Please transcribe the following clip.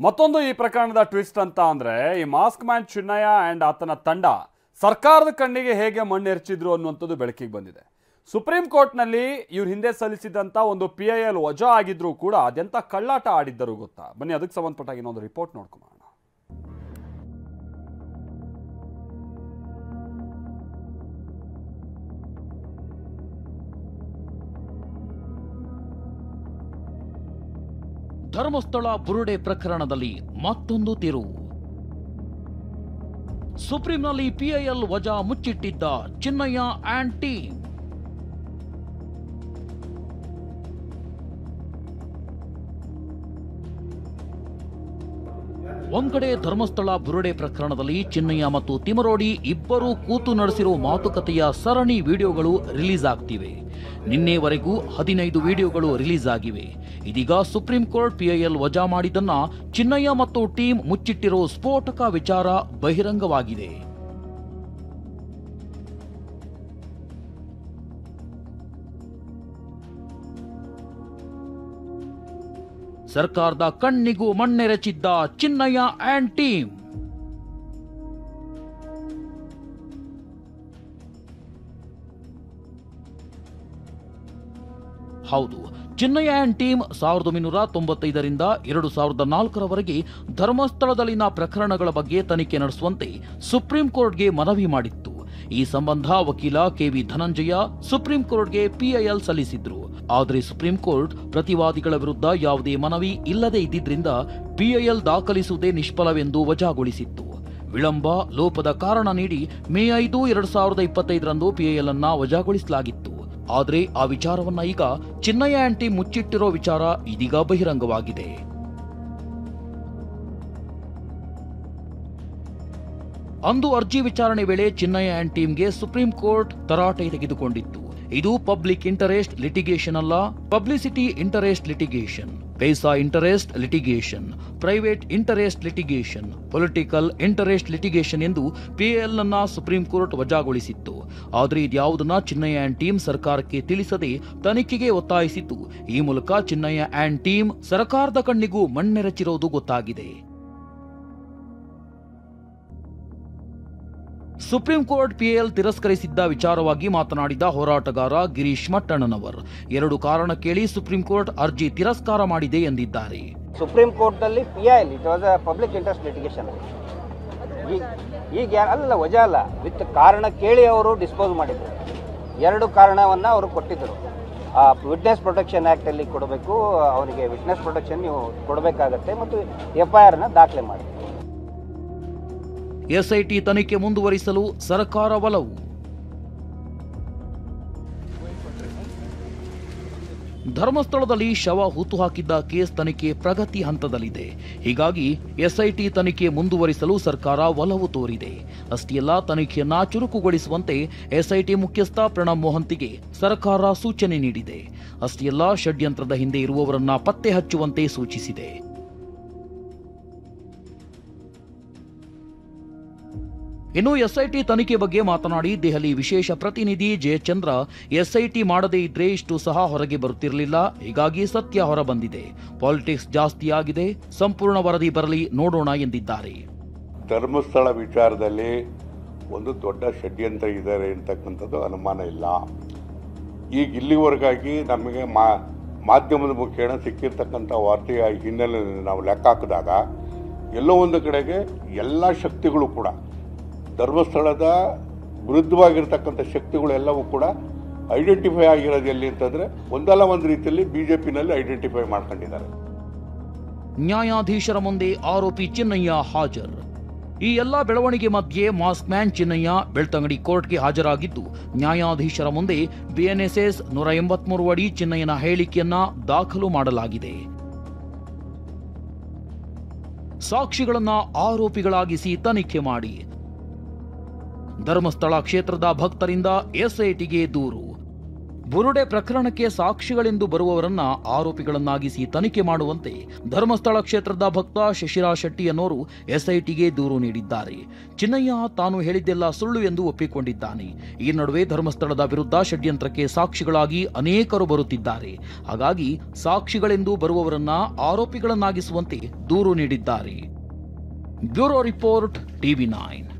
ಮತ್ತೊಂದು ಈ ಪ್ರಕರಣದ ಟ್ವಿಸ್ಟ್ ಅಂತ ಅಂದ್ರೆ ಈ ಮಾಸ್ಕ್ ಮ್ಯಾನ್ ಚಿನ್ನಯ್ಯ ಅಂಡ್ ಆತನ ತಂಡ ಸರ್ಕಾರದ ಕಣ್ಣಿಗೆ ಹೇಗೆ ಮಣ್ಣೆರಚಿದ್ರು ಅನ್ನುವಂಥದ್ದು ಬೆಳಕಿಗೆ ಬಂದಿದೆ. ಸುಪ್ರೀಂ ಕೋರ್ಟ್ನಲ್ಲಿ ಇವ್ರ ಹಿಂದೆ ಸಲ್ಲಿಸಿದಂತ ಒಂದು PIL ವಜಾ ಆಗಿದ್ರು ಕೂಡ ಅದೆಂತ ಕಳ್ಳಾಟ ಆಡಿದ್ದರು ಗೊತ್ತಾ? ಬನ್ನಿ ಅದಕ್ಕೆ ಸಂಬಂಧಪಟ್ಟ ಇನ್ನೊಂದು ರಿಪೋರ್ಟ್ ನೋಡ್ಕೊಳ್ಳೋಣ. ಧರ್ಮಸ್ಥಳ ಬುರುಡೆ ಪ್ರಕರಣದಲ್ಲಿ ಮತ್ತೊಂದು ತಿರುವು. ಸುಪ್ರೀಂನಲ್ಲಿ PIL ವಜಾ ಮುಚ್ಚಿಟ್ಟಿದ್ದ ಚಿನ್ನಯ್ಯ ಅಂಡ್ ಟೀಮ್. ಒಂಕಡೆ ಧರ್ಮಸ್ಥಳ ಬುರುಡೆ ಪ್ರಕರಣದಲ್ಲಿ ಚಿನ್ನಯ್ಯ ಮತ್ತು ತಿಮರೋಡಿ ಇಬ್ಬರೂ ಕೂತು ನಡೆಸಿರುವ ಮಾತುಕತೆಯ ಸರಣಿ ವಿಡಿಯೋಗಳು ರಿಲೀಸ್ ಆಗ್ತಿವೆ. ನಿನ್ನೆವರೆಗೂ 15 ವಿಡಿಯೋಗಳು ರಿಲೀಸ್ ಆಗಿವೆ. ಇದೀಗ ಸುಪ್ರೀಂ ಕೋರ್ಟ್ PIL ವಜಾ ಮಾಡಿದ್ದನ್ನ ಚಿನ್ನಯ್ಯ ಮತ್ತು ಟೀಮ್ ಮುಚ್ಚಿಟ್ಟಿರೋ ಸ್ಫೋಟಕ ವಿಚಾರ ಬಹಿರಂಗವಾಗಿದೆ. ಸರ್ಕಾರದ ಕಣ್ಣಿಗೂ ಮಣ್ಣೆರಚಿದ್ದ ಚಿನ್ನಯ್ಯ ಅಂಡ್ ಟೀಮ್. ಹೌದು, ಚಿನ್ನಯ್ಯ ಅಂಡ್ ಟೀಮ್ 1995ರಿಂದ 2004ರವರೆಗೆ ಧರ್ಮಸ್ಥಳದಲ್ಲಿನ ಪ್ರಕರಣಗಳ ಬಗ್ಗೆ ತನಿಖೆ ನಡೆಸುವಂತೆ ಸುಪ್ರೀಂ ಕೋರ್ಟ್ಗೆ ಮನವಿ ಮಾಡಿತ್ತು. ಈ ಸಂಬಂಧ ವಕೀಲ KV ಧನಂಜಯ ಸುಪ್ರೀಂ ಕೋರ್ಟ್ಗೆ PIL ಸಲ್ಲಿಸಿದ್ರು. ಆದರೆ ಸುಪ್ರೀಂ ಕೋರ್ಟ್ ಪ್ರತಿವಾದಿಗಳ ವಿರುದ್ಧ ಯಾವುದೇ ಮನವಿ ಇಲ್ಲದೆ ಇದ್ದಿದ್ರಿಂದ PIL ದಾಖಲಿಸುವುದೇ ನಿಷ್ಫಲವೆಂದು ವಜಾಗೊಳಿಸಿತ್ತು. ವಿಳಂಬ ಲೋಪದ ಕಾರಣ ನೀಡಿ ಮೇ 5, 2025ರಂದು PIL ಅನ್ನ ವಜಾಗೊಳಿಸಲಾಗಿತ್ತು. ಆದರೆ ಆ ವಿಚಾರವನ್ನ ಈಗ ಚಿನ್ನಯ್ಯ ಅಂಡ್ ಟೀಮ್ ಮುಚ್ಚಿಟ್ಟಿರೋ ವಿಚಾರ ಇದೀಗ ಬಹಿರಂಗವಾಗಿದೆ. ಅಂದು ಅರ್ಜಿ ವಿಚಾರಣೆ ವೇಳೆ ಚಿನ್ನಯ್ಯ ಅಂಡ್ ಟೀಮ್ಗೆ ಸುಪ್ರೀಂ ಕೋರ್ಟ್ ತರಾಟೆ ತೆಗೆದುಕೊಂಡಿತ್ತು. ಇದು ಪಬ್ಲಿಕ್ ಇಂಟರೆಸ್ಟ್ ಲಿಟಿಗೇಷನ್ ಅಲ್ಲ, publicity interest litigation, paisa interest litigation, private interest litigation, political interest litigation ಎಂದು PIL ಅನ್ನ ಸುಪ್ರೀಂ ಕೋರ್ಟ್ ವಜಾಗೊಳಿಸಿತ್ತು. ಆದರೆ ಇದ್ಯಾವುದನ್ನ ಚಿನ್ನಯ್ಯ ಅಂಡ್ ಟೀಮ್ ಸರ್ಕಾರಕ್ಕೆ ತಿಳಿಸದೆ ತನಿಖೆಗೆ ಒತ್ತಾಯಿಸಿತ್ತು. ಈ ಮೂಲಕ ಚಿನ್ನಯ್ಯ ಅಂಡ್ ಟೀಮ್ ಸರ್ಕಾರದ ಕಣ್ಣಿಗೂ ಮಣ್ಣೆರಚಿರೋದು ಗೊತ್ತಾಗಿದೆ. ಸುಪ್ರೀಂ ಕೋರ್ಟ್ PIL ತಿರಸ್ಕರಿಸಿದ್ದ ವಿಚಾರವಾಗಿ ಮಾತನಾಡಿದ ಹೋರಾಟಗಾರ ಗಿರೀಶ್ ಮಟ್ಟಣ್ಣನವರ್ 2 ಕಾರಣ ಕೇಳಿ ಸುಪ್ರೀಂ ಕೋರ್ಟ್ ಅರ್ಜಿ ತಿರಸ್ಕಾರ ಮಾಡಿದೆ ಎಂದಿದ್ದಾರೆ. ಸುಪ್ರೀಂ ಕೋರ್ಟ್ ನಲ್ಲಿ PIL it was a public interest litigation. ಈಗ ಅಲ್ಲ ವಜಾ ಅಲ್ಲ, ವಿತ್ ಕಾರಣ ಕೇಳಿ ಅವರು ಡಿಸ್ಪೋಸ್ ಮಾಡಿದ್ರು. 2 ಕಾರಣವನ್ನ ಅವರು ಕೊಟ್ಟಿದ್ದರು. ವಿಟ್ನೆಸ್ ಪ್ರೊಟೆಕ್ಷನ್ ಆಕ್ಟ್ ಅಲ್ಲಿ ಕೊಡಬೇಕು, ಅವರಿಗೆ ವಿಟ್ನೆಸ್ ಪ್ರೊಟೆಕ್ಷನ್ ನೀವು ಕೊಡಬೇಕಾಗತ್ತೆ, ಮತ್ತು FIR ನ ದಾಖಲೆ ಮಾಡಿ. SIT ತನಿಖೆ ಮುಂದುವರಿಸಲು ಸರ್ಕಾರ ಒಲವು. ಧರ್ಮಸ್ಥಳದಲ್ಲಿ ಶವ ಹೂತು ಹಾಕಿದ್ದ ಕೇಸ್ ತನಿಖೆ ಪ್ರಗತಿ ಹಂತದಲ್ಲಿದೆ. ಹೀಗಾಗಿ SIT ತನಿಖೆ ಮುಂದುವರಿಸಲು ಸರ್ಕಾರ ಒಲವು ತೋರಿದೆ. ಅಷ್ಟೇ ಅಲ್ಲ, ತನಿಖೆಯನ್ನ ಚುರುಕುಗೊಳಿಸುವಂತೆ SIT ಮುಖ್ಯಸ್ಥ ಪ್ರಣಬ್ ಮೊಹಂತಿಗೆ ಸರ್ಕಾರ ಸೂಚನೆ ನೀಡಿದೆ. ಅಷ್ಟೇ ಅಲ್ಲ, ಷಡ್ಯಂತ್ರದ ಹಿಂದೆ ಇರುವವರನ್ನ ಪತ್ತೆ ಹಚ್ಚುವಂತೆ ಸೂಚಿಸಿದೆ. ಇನ್ನು SIT ತನಿಖೆ ಬಗ್ಗೆ ಮಾತನಾಡಿ ದೆಹಲಿ ವಿಶೇಷ ಪ್ರತಿನಿಧಿ ಜಯಚಂದ್ರ, SIT ಮಾಡದೇ ಇದ್ರೆ ಇಷ್ಟು ಸಹ ಹೊರಗೆ ಬರುತ್ತಿರಲಿಲ್ಲ. ಹೀಗಾಗಿ ಸತ್ಯ ಹೊರಬಂದಿದೆ. ಪಾಲಿಟಿಕ್ಸ್ ಜಾಸ್ತಿ ಆಗಿದೆ. ಸಂಪೂರ್ಣ ವರದಿ ಬರಲಿ, ನೋಡೋಣ ಎಂದಿದ್ದಾರೆ. ಧರ್ಮಸ್ಥಳ ವಿಚಾರದಲ್ಲಿ ಒಂದು ದೊಡ್ಡ ಷಡ್ಯಂತ್ರ ಇದ್ದಾರೆ ಅಂತಕ್ಕಂಥದ್ದು ಅನುಮಾನ ಇಲ್ಲ. ಈಗ ಇಲ್ಲಿವರೆಗಾಗಿ ನಮಗೆ ಮಾಧ್ಯಮದ ಮುಖೇನ ಸಿಕ್ಕಿರ್ತಕ್ಕಂಥ ವಾರ್ತೆಯ ಹಿನ್ನೆಲೆಯಲ್ಲಿ ನಾವು ಲೆಕ್ಕ ಹಾಕಿದಾಗ ಎಲ್ಲೋ ಒಂದು ಕಡೆಗೆ ಎಲ್ಲ ಶಕ್ತಿಗಳು ಕೂಡ, ಧರ್ಮಸ್ಥಳದ ವಿರುದ್ಧವಾಗಿರ್ತಕ್ಕಂಥ ಶಕ್ತಿಗಳೆಲ್ಲವೂ ಕೂಡ ಐಡೆಂಟಿಫೈ ಆಗಿರೋದು ಎಲ್ಲಿ ಅಂತಂದ್ರೆ ಒಂದಲ್ಲ ಒಂದು ರೀತಿಯಲ್ಲಿ BJPನಲ್ಲಿ ಐಡೆಂಟಿಫೈ ಮಾಡ್ಕೊಂಡಿದ್ದಾರೆ. ನ್ಯಾಯಾಧೀಶರ ಮುಂದೆ ಆರೋಪಿ ಚಿನ್ನಯ್ಯ ಹಾಜರ್. ಈ ಎಲ್ಲ ಬೆಳವಣಿಗೆ ಮಧ್ಯೆ ಮಾಸ್ಕ್ ಮ್ಯಾನ್ ಚಿನ್ನಯ್ಯ ಬೆಳ್ತಂಗಡಿ ಕೋರ್ಟ್ಗೆ ಹಾಜರಾಗಿದ್ದು, ನ್ಯಾಯಾಧೀಶರ ಮುಂದೆ BNSS 183 ಅಡಿ ಚಿನ್ನಯ್ಯನ ಹೇಳಿಕೆಯನ್ನ ದಾಖಲು ಮಾಡಲಾಗಿದೆ. ಸಾಕ್ಷಿಗಳನ್ನ ಆರೋಪಿಗಳಾಗಿಸಿ ತನಿಖೆ ಮಾಡಿ. ಧರ್ಮಸ್ಥಳ ಕ್ಷೇತ್ರದ ಭಕ್ತರಿಂದ SITಗೆ ದೂರು. ಬುರುಡೆ ಪ್ರಕರಣಕ್ಕೆ ಸಾಕ್ಷಿಗಳೆಂದು ಬರುವವರನ್ನ ಆರೋಪಿಗಳನ್ನಾಗಿಸಿ ತನಿಖೆ ಮಾಡುವಂತೆ ಧರ್ಮಸ್ಥಳ ಕ್ಷೇತ್ರದ ಭಕ್ತ ಶಶಿರಾ ಶೆಟ್ಟಿ ಅನ್ನೋರು ಎಸ್ಐಟಿಗೆ ದೂರು ನೀಡಿದ್ದಾರೆ. ಚಿನ್ನಯ್ಯ ತಾನು ಹೇಳಿದ್ದೆಲ್ಲ ಸುಳ್ಳು ಎಂದು ಒಪ್ಪಿಕೊಂಡಿದ್ದಾನೆ. ಈ ನಡುವೆ ಧರ್ಮಸ್ಥಳದ ವಿರುದ್ಧ ಷಡ್ಯಂತ್ರಕ್ಕೆ ಸಾಕ್ಷಿಗಳಾಗಿ ಅನೇಕರು ಬರುತ್ತಿದ್ದಾರೆ. ಹಾಗಾಗಿ ಸಾಕ್ಷಿಗಳೆಂದು ಬರುವವರನ್ನ ಆರೋಪಿಗಳನ್ನಾಗಿಸುವಂತೆ ದೂರು ನೀಡಿದ್ದಾರೆ. Bureau report, TV9.